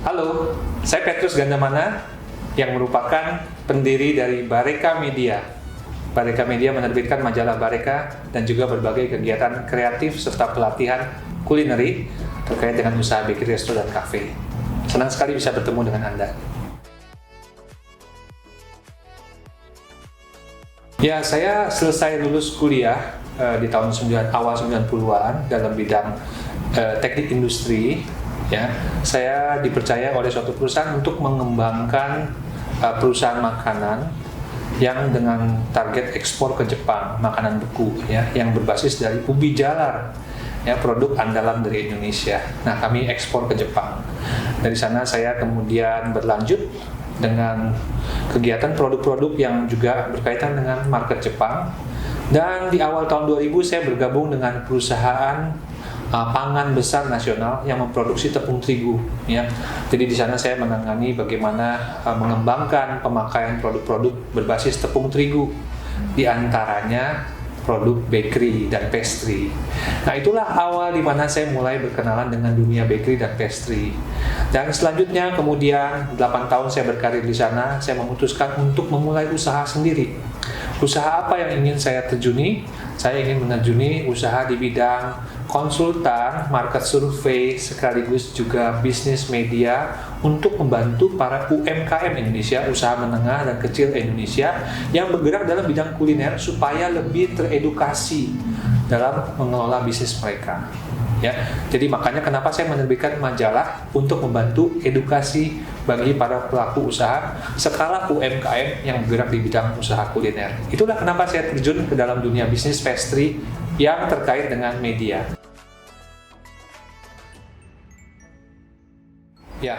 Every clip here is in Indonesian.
Halo, saya Petrus Gandamana yang merupakan pendiri dari Bareka Media. Bareka Media menerbitkan majalah Bareka dan juga berbagai kegiatan kreatif serta pelatihan kulineri terkait dengan usaha bakery, resto, dan cafe. Senang sekali bisa bertemu dengan Anda. Ya, saya selesai lulus kuliah di tahun awal 90-an dalam bidang teknik industri. Ya, saya dipercaya oleh suatu perusahaan untuk mengembangkan perusahaan makanan yang dengan target ekspor ke Jepang, makanan beku, ya, yang berbasis dari ubi jalar, ya, produk andalan dari Indonesia. Nah, kami ekspor ke Jepang. Dari sana saya kemudian berlanjut dengan kegiatan produk-produk yang juga berkaitan dengan market Jepang. Dan di awal tahun 2000 saya bergabung dengan perusahaan pangan besar nasional yang memproduksi tepung terigu, ya. Jadi di sana saya menangani bagaimana mengembangkan pemakaian produk-produk berbasis tepung terigu, di antaranya produk bakery dan pastry. Nah, itulah awal di mana saya mulai berkenalan dengan dunia bakery dan pastry. Dan selanjutnya kemudian 8 tahun saya berkarir di sana, saya memutuskan untuk memulai usaha sendiri. Usaha apa yang ingin saya terjuni? Saya ingin menerjuni usaha di bidang konsultan, market survei, sekaligus juga bisnis media untuk membantu para UMKM Indonesia, usaha menengah dan kecil Indonesia yang bergerak dalam bidang kuliner supaya lebih teredukasi dalam mengelola bisnis mereka. Ya, jadi makanya kenapa saya menerbitkan majalah untuk membantu edukasi bagi para pelaku usaha skala UMKM yang bergerak di bidang usaha kuliner. Itulah kenapa saya terjun ke dalam dunia bisnis pastry yang terkait dengan media. Ya,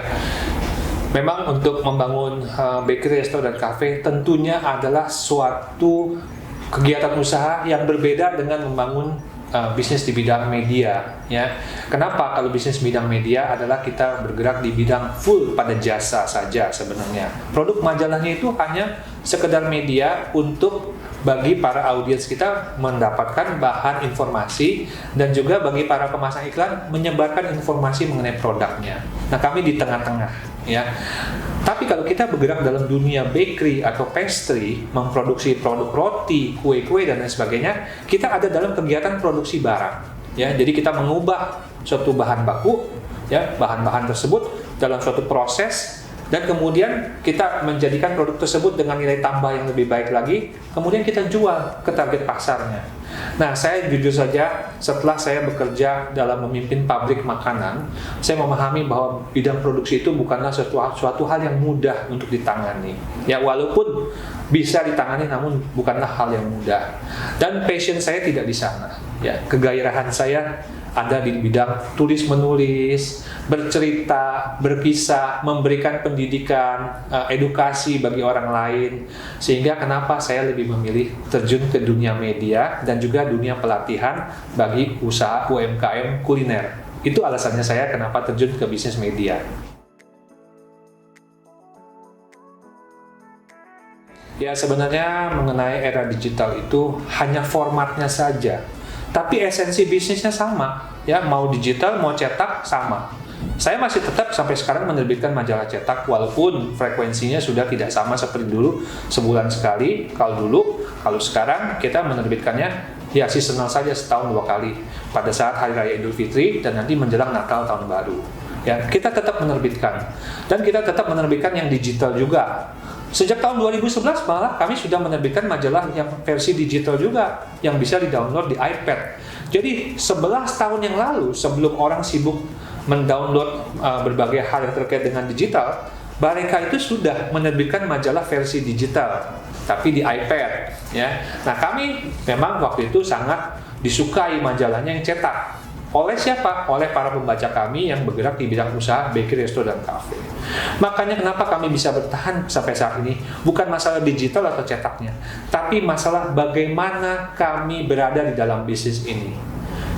memang untuk membangun bakery, resto, dan cafe tentunya adalah suatu kegiatan usaha yang berbeda dengan membangun bisnis di bidang media, ya. Kenapa? Kalau bisnis bidang media adalah kita bergerak di bidang full pada jasa saja sebenarnya. Produk majalahnya itu hanya sekedar media untuk bagi para audiens kita mendapatkan bahan informasi dan juga bagi para pemasang iklan menyebarkan informasi mengenai produknya. Nah, kami di tengah-tengah, ya. Tapi kalau kita bergerak dalam dunia bakery atau pastry, memproduksi produk roti, kue-kue, dan lain sebagainya, kita ada dalam kegiatan produksi barang. Ya, jadi kita mengubah suatu bahan baku, ya, bahan-bahan tersebut dalam suatu proses, dan kemudian kita menjadikan produk tersebut dengan nilai tambah yang lebih baik lagi, kemudian kita jual ke target pasarnya. Nah, saya jujur saja, setelah saya bekerja dalam memimpin pabrik makanan, saya memahami bahwa bidang produksi itu bukanlah suatu hal yang mudah untuk ditangani. Ya, walaupun bisa ditangani, namun bukanlah hal yang mudah. Dan passion saya tidak di sana. Ya, kegairahan saya ada di bidang tulis-menulis, bercerita, berkisah, memberikan pendidikan, edukasi bagi orang lain. Sehingga kenapa saya lebih memilih terjun ke dunia media dan juga dunia pelatihan bagi usaha UMKM kuliner. Itu alasannya saya kenapa terjun ke bisnis media. Ya, sebenarnya mengenai era digital itu hanya formatnya saja. Tapi esensi bisnisnya sama, ya, mau digital, mau cetak, sama. Saya masih tetap sampai sekarang menerbitkan majalah cetak, walaupun frekuensinya sudah tidak sama seperti dulu, sebulan sekali. Kalau sekarang kita menerbitkannya ya seasonal saja, setahun 2 kali, pada saat Hari Raya Idul Fitri dan nanti menjelang Natal Tahun Baru. Ya, kita tetap menerbitkan, dan kita tetap menerbitkan yang digital juga. Sejak tahun 2011 malah kami sudah menerbitkan majalah yang versi digital juga, yang bisa di-download di iPad. Jadi 11 tahun yang lalu, sebelum orang sibuk mendownload berbagai hal yang terkait dengan digital, Bareka itu sudah menerbitkan majalah versi digital. tapi di iPad, ya. Nah, kami memang waktu itu sangat disukai majalahnya yang cetak. Oleh siapa? Oleh para pembaca kami yang bergerak di bidang usaha bakery, resto, dan cafe. Makanya kenapa kami bisa bertahan sampai saat ini? Bukan masalah digital atau cetaknya, tapi masalah bagaimana kami berada di dalam bisnis ini.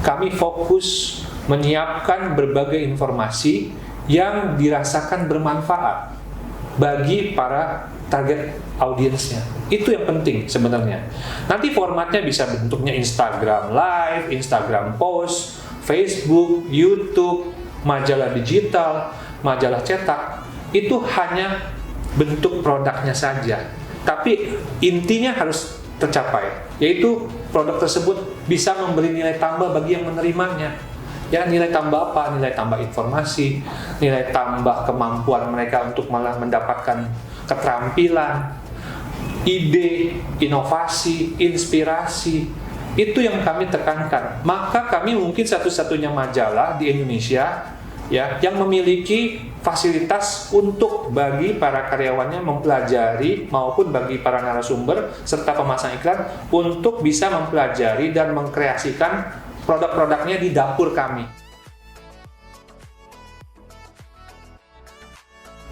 Kami fokus menyiapkan berbagai informasi yang dirasakan bermanfaat bagi para target audiensnya. Itu yang penting sebenarnya. Nanti formatnya bisa bentuknya Instagram Live, Instagram Post, Facebook, YouTube, majalah digital, majalah cetak. Itu hanya bentuk produknya saja. Tapi intinya harus tercapai, yaitu produk tersebut bisa memberi nilai tambah bagi yang menerimanya. Ya, nilai tambah apa? Nilai tambah informasi, nilai tambah kemampuan mereka untuk malah mendapatkan keterampilan, ide, inovasi, inspirasi. Itu yang kami tekankan. Maka kami mungkin satu-satunya majalah di Indonesia ya yang memiliki fasilitas untuk bagi para karyawannya mempelajari maupun bagi para narasumber serta pemasang iklan untuk bisa mempelajari dan mengkreasikan produk-produknya di dapur kami.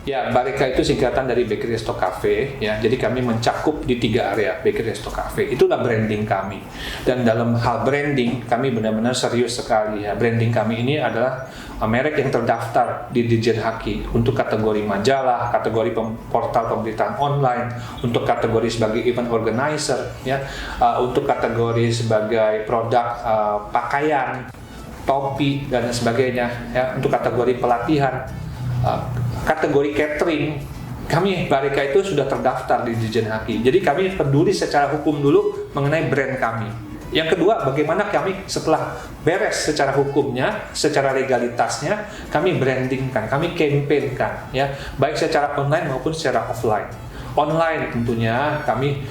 Ya, Bareka itu singkatan dari Bakery Resto Cafe, ya. Jadi kami mencakup di 3 area Bakery Resto Cafe. Itulah branding kami. Dan dalam hal branding, kami benar-benar serius sekali ya. Branding kami ini adalah merek yang terdaftar di Dirjen Haki untuk kategori majalah, kategori portal pemberitaan online, untuk kategori sebagai event organizer, ya, untuk kategori sebagai produk pakaian, topi dan sebagainya, ya, untuk kategori pelatihan. Kategori catering, kami Bareka itu sudah terdaftar di Dirjen Haki. Jadi kami peduli secara hukum dulu mengenai brand kami. Yang kedua, bagaimana kami setelah beres secara hukumnya, secara legalitasnya, kami brandingkan, kami campaignkan, ya, baik secara online maupun secara offline. Online tentunya kami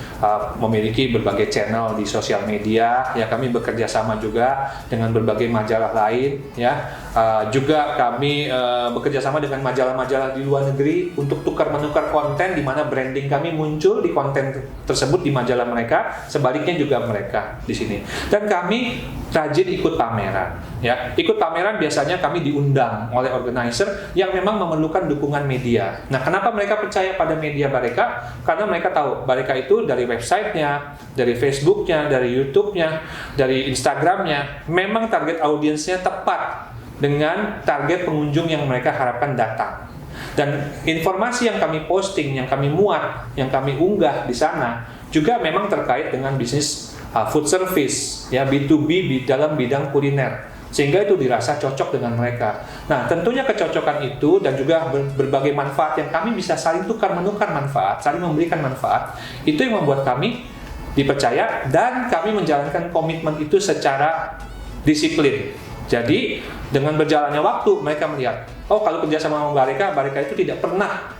memiliki berbagai channel di sosial media, ya, kami bekerja sama juga dengan berbagai majalah lain, ya. Juga kami bekerja sama dengan majalah-majalah di luar negeri untuk tukar-menukar konten di mana branding kami muncul di konten tersebut di majalah mereka, sebaliknya juga mereka di sini. Dan kami rajin ikut pameran, ya. Ikut pameran biasanya kami diundang oleh organizer yang memang memerlukan dukungan media. Nah, kenapa mereka percaya pada media Bareka? Karena mereka tahu Bareka itu dari websitenya, dari Facebooknya, dari YouTube-nya, dari Instagramnya, memang target audiensnya tepat dengan target pengunjung yang mereka harapkan datang. Dan informasi yang kami posting, yang kami muat, yang kami unggah di sana juga memang terkait dengan bisnis food service, ya, B2B dalam bidang kuliner. Sehingga itu dirasa cocok dengan mereka. Nah, tentunya kecocokan itu dan juga berbagai manfaat yang kami bisa saling tukar-menukar manfaat, saling memberikan manfaat, itu yang membuat kami dipercaya dan kami menjalankan komitmen itu secara disiplin. Jadi, dengan berjalannya waktu, mereka melihat, oh, kalau kerja sama Bareka, Bareka itu tidak pernah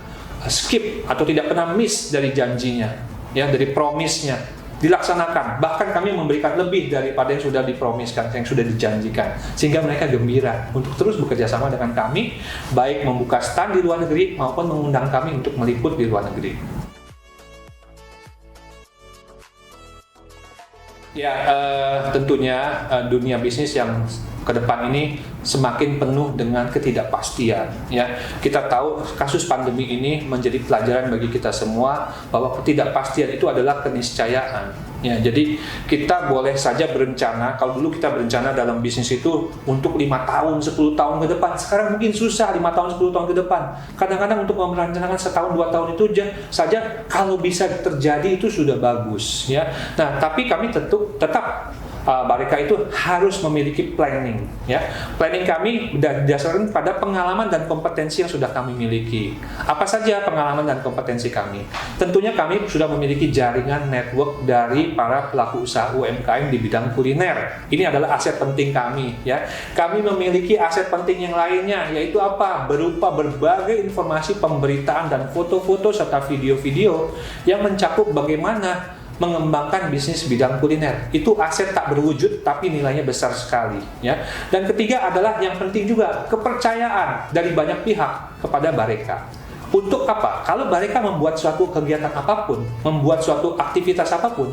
skip atau tidak pernah miss dari janjinya, ya, dari promise-nya. Dilaksanakan, bahkan kami memberikan lebih daripada yang sudah dipromiskan, yang sudah dijanjikan, sehingga mereka gembira untuk terus bekerja sama dengan kami, baik membuka stand di luar negeri maupun mengundang kami untuk meliput di luar negeri. Ya, tentunya dunia bisnis yang ke depan ini semakin penuh dengan ketidakpastian, ya. Kita tahu kasus pandemi ini menjadi pelajaran bagi kita semua bahwa ketidakpastian itu adalah keniscayaan, ya. Jadi kita boleh saja berencana, kalau dulu kita berencana dalam bisnis itu untuk 5 tahun, 10 tahun ke depan. Sekarang mungkin susah 5 tahun, 10 tahun ke depan. Kadang-kadang untuk merencanakan setahun, 2 tahun itu saja kalau bisa terjadi itu sudah bagus, ya. Nah, tapi kami tetap Bareka itu harus memiliki planning, ya. Planning kami didasarkan pada pengalaman dan kompetensi yang sudah kami miliki. Apa saja pengalaman dan kompetensi kami? Tentunya kami sudah memiliki jaringan network dari para pelaku usaha UMKM di bidang kuliner. Ini adalah aset penting kami, ya. Kami memiliki aset penting yang lainnya, yaitu apa? Berupa berbagai informasi pemberitaan dan foto-foto serta video-video yang mencakup bagaimana mengembangkan bisnis bidang kuliner. Itu aset tak berwujud tapi nilainya besar sekali, ya. Dan ketiga adalah yang penting juga, kepercayaan dari banyak pihak kepada Bareka. Untuk apa? Kalau mereka membuat suatu kegiatan apapun, membuat suatu aktivitas apapun,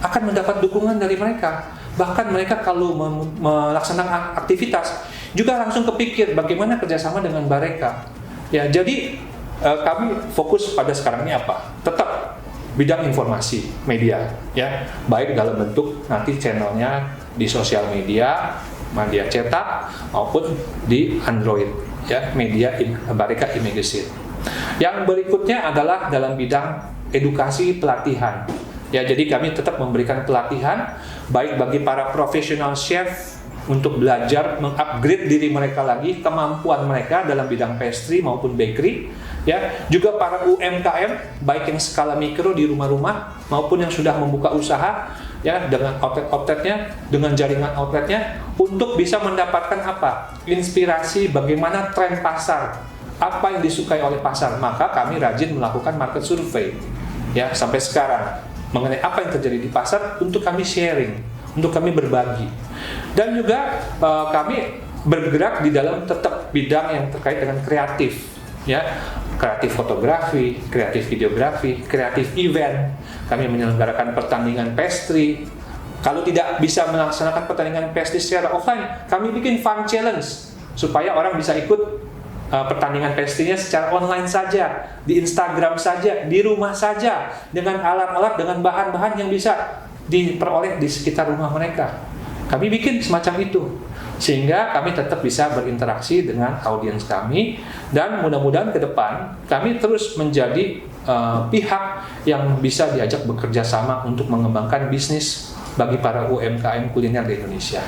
akan mendapat dukungan dari mereka. Bahkan mereka kalau melaksanakan aktivitas juga langsung kepikir bagaimana kerjasama dengan mereka. Ya, jadi kami fokus pada sekarang ini apa? Tetap bidang informasi media, ya, baik dalam bentuk nanti channelnya di sosial media, media cetak maupun di Android, ya, media Bareka e-magazine. Yang berikutnya adalah dalam bidang edukasi pelatihan. Ya, jadi kami tetap memberikan pelatihan baik bagi para profesional chef untuk belajar mengupgrade diri mereka lagi, kemampuan mereka dalam bidang pastry maupun bakery, ya. Juga para UMKM baik yang skala mikro di rumah-rumah maupun yang sudah membuka usaha, ya, dengan outlet-outletnya, dengan jaringan outletnya, untuk bisa mendapatkan apa? Inspirasi bagaimana tren pasar, apa yang disukai oleh pasar. Maka kami rajin melakukan market survey, ya, sampai sekarang mengenai apa yang terjadi di pasar untuk kami sharing, untuk kami berbagi. Dan juga kami bergerak di dalam tetap bidang yang terkait dengan kreatif, ya, kreatif fotografi, kreatif videografi, kreatif event. Kami menyelenggarakan pertandingan pastry. Kalau tidak bisa melaksanakan pertandingan pastry secara offline, kami bikin fun challenge supaya orang bisa ikut pertandingan pastry-nya secara online saja, di Instagram saja, di rumah saja, dengan alat-alat, dengan bahan-bahan yang bisa diperoleh di sekitar rumah mereka. Kami bikin semacam itu, sehingga kami tetap bisa berinteraksi dengan audiens kami, dan mudah-mudahan ke depan kami terus menjadi pihak yang bisa diajak bekerja sama untuk mengembangkan bisnis bagi para UMKM kuliner di Indonesia.